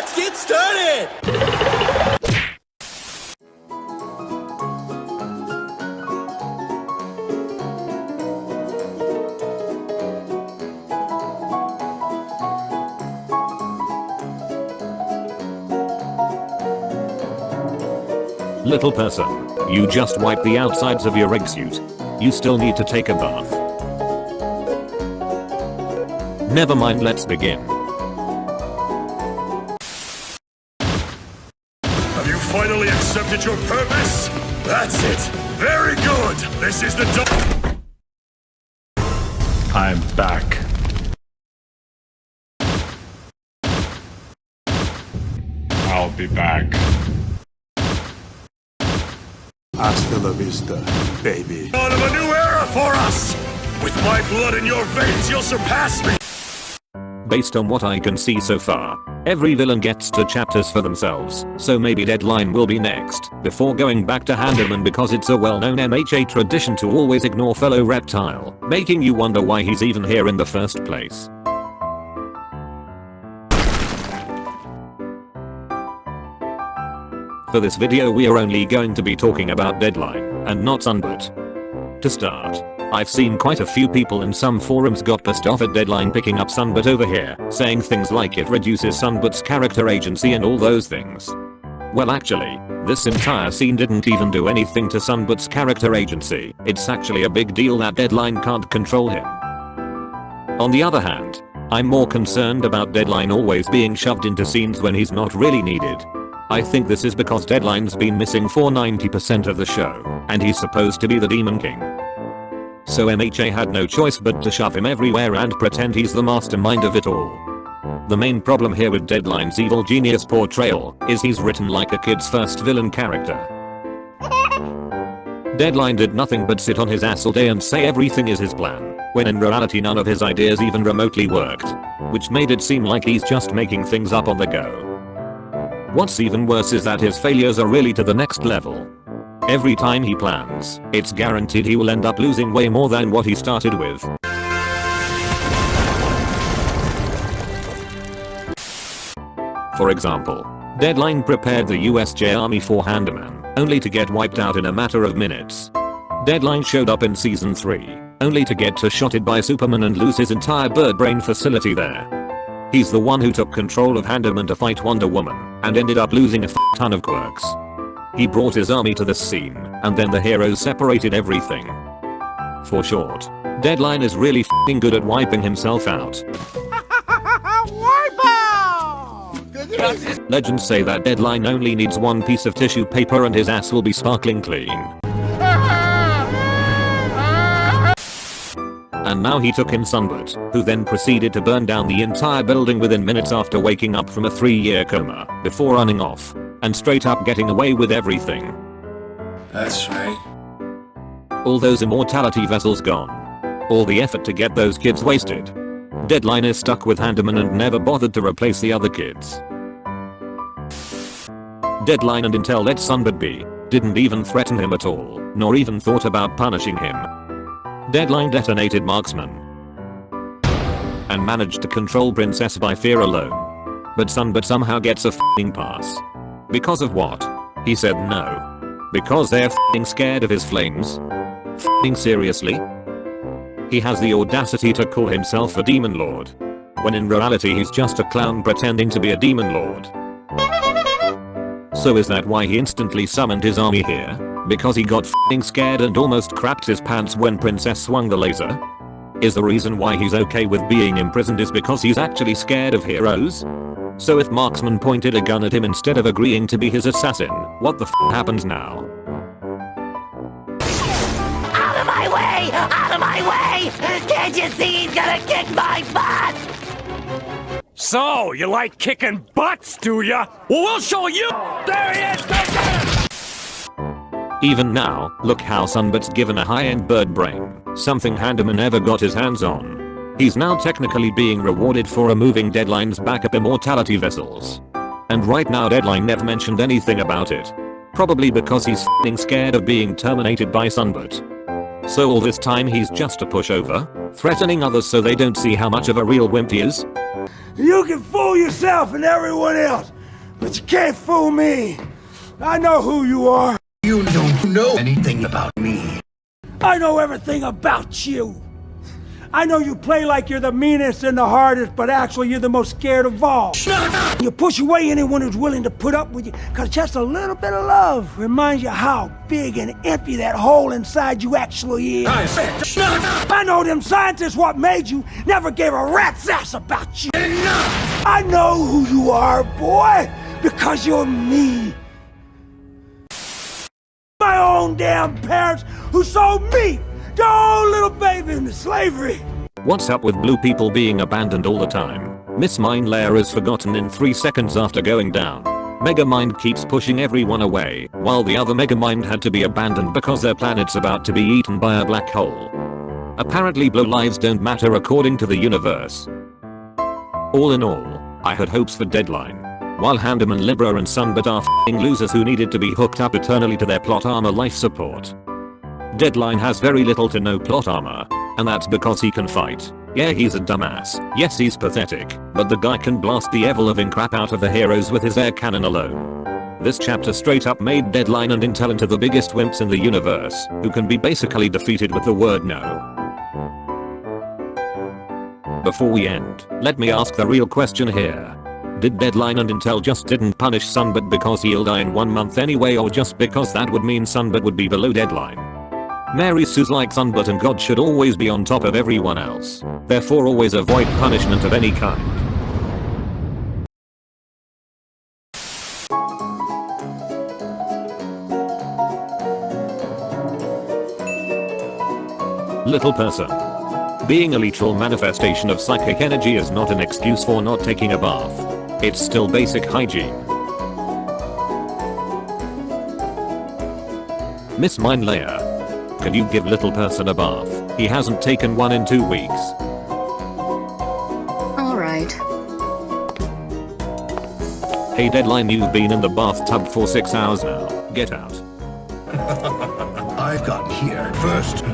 Let's get started! Little person, you just wiped the outsides of your egg suit. You still need to take a bath. Never mind, let's begin. Have you finally accepted your purpose? That's it. Very good. This is the I'm back. I'll be back. Hasta la vista, baby. Dawn of a new era for us! With my blood in your veins, you'll surpass me! Based on what I can see so far, every villain gets 2 chapters for themselves, so maybe Deadline will be next, before going back to Handyman because it's a well-known MHA tradition to always ignore fellow reptile, making you wonder why he's even here in the first place. For this video we are only going to be talking about Deadline, and not Sunbird. To start, I've seen quite a few people in some forums got pissed off at Deadline picking up Sunbird over here, saying things like it reduces Sunbird's character agency and all those things. Well actually, this entire scene didn't even do anything to Sunbird's character agency, it's actually a big deal that Deadline can't control him. On the other hand, I'm more concerned about Deadline always being shoved into scenes when he's not really needed. I think this is because Deadline's been missing for 90% of the show, and he's supposed to be the Demon King. So MHA had no choice but to shove him everywhere and pretend he's the mastermind of it all. The main problem here with Deadline's evil genius portrayal is he's written like a kid's first villain character. Deadline did nothing but sit on his ass all day and say everything is his plan, when in reality none of his ideas even remotely worked, which made it seem like he's just making things up on the go. What's even worse is that his failures are really to the next level. Every time he plans, it's guaranteed he will end up losing way more than what he started with. For example, Deadline prepared the USJ Army for Handyman, only to get wiped out in a matter of minutes. Deadline showed up in season 3, only to get shotted by Superman and lose his entire bird brain facility there. He's the one who took control of Handyman to fight Wonder Woman, and ended up losing a ton of quirks. He brought his army to this scene, and then the heroes separated everything. For short, Deadline is really f***ing good at wiping himself out. Wipe out! Legends say that Deadline only needs 1 piece of tissue paper and his ass will be sparkling clean. And now he took in Sunbird, who then proceeded to burn down the entire building within minutes after waking up from a 3-year coma, before running off, and straight up getting away with everything. That's right. All those immortality vessels gone. All the effort to get those kids wasted. Deadline is stuck with Handyman and never bothered to replace the other kids. Deadline and Intel let Sunbird be, didn't even threaten him at all, nor even thought about punishing him. Deadline detonated Marksman and managed to control Princess by fear alone. But Sunbird somehow gets a f***ing pass. Because of what? He said no. Because they're f***ing scared of his flames? F***ing seriously? He has the audacity to call himself a demon lord, when in reality he's just a clown pretending to be a demon lord. So is that why he instantly summoned his army here? Because he got f***ing scared and almost crapped his pants when Princess swung the laser? Is the reason why he's okay with being imprisoned is because he's actually scared of heroes? So if Marksman pointed a gun at him instead of agreeing to be his assassin, what the f*** happens now? Out of my way! Out of my way! Can't you see he's gonna kick my butt? So, you like kicking butts, do ya? Well, we'll show you! There he is! Go get him! Even now, look how Sunbird's given a high-end bird brain, something Handyman never got his hands on. He's now technically being rewarded for removing Deadline's backup immortality vessels. And right now Deadline never mentioned anything about it. Probably because he's f***ing scared of being terminated by Sunbird. So all this time he's just a pushover, threatening others so they don't see how much of a real wimp he is? You can fool yourself and everyone else, but you can't fool me. I know who you are. You don't know anything about me. I know everything about you. I know you play like you're the meanest and the hardest, but actually you're the most scared of all. You push away anyone who's willing to put up with you, because just a little bit of love reminds you how big and empty that hole inside you actually is. I know them scientists what made you never gave a rat's ass about you. I know who you are, boy, because you're me. My own damn parents who sold me, your own little baby, into slavery. What's up with blue people being abandoned all the time? Miss Mind Layer is forgotten in 3 seconds after going down. Megamind keeps pushing everyone away, while the other Megamind had to be abandoned because their planet's about to be eaten by a black hole. Apparently blue lives don't matter according to the universe. All in all, I had hopes for Deadline. While Handam and Libra and Sunbit are f***ing losers who needed to be hooked up eternally to their plot armor life support. Deadline has very little to no plot armor, and that's because he can fight. Yeah, he's a dumbass. Yes, he's pathetic, but the guy can blast the ever-loving crap out of the heroes with his air cannon alone. This chapter straight up made Deadline and Intel into the biggest wimps in the universe, who can be basically defeated with the word no. Before we end, let me ask the real question here. Did Deadline and Intel just didn't punish Sunbit because he'll die in 1 month anyway, or just because that would mean Sunbit would be below Deadline? Mary Sue's like Sunbit and God should always be on top of everyone else. Therefore always avoid punishment of any kind. Little person. Being a literal manifestation of psychic energy is not an excuse for not taking a bath. It's still basic hygiene. Miss Mind Layer. Could you give little person a bath? He hasn't taken one in 2 weeks. Alright. Hey Deadline, you've been in the bathtub for 6 hours now. Get out. I've gotten here first.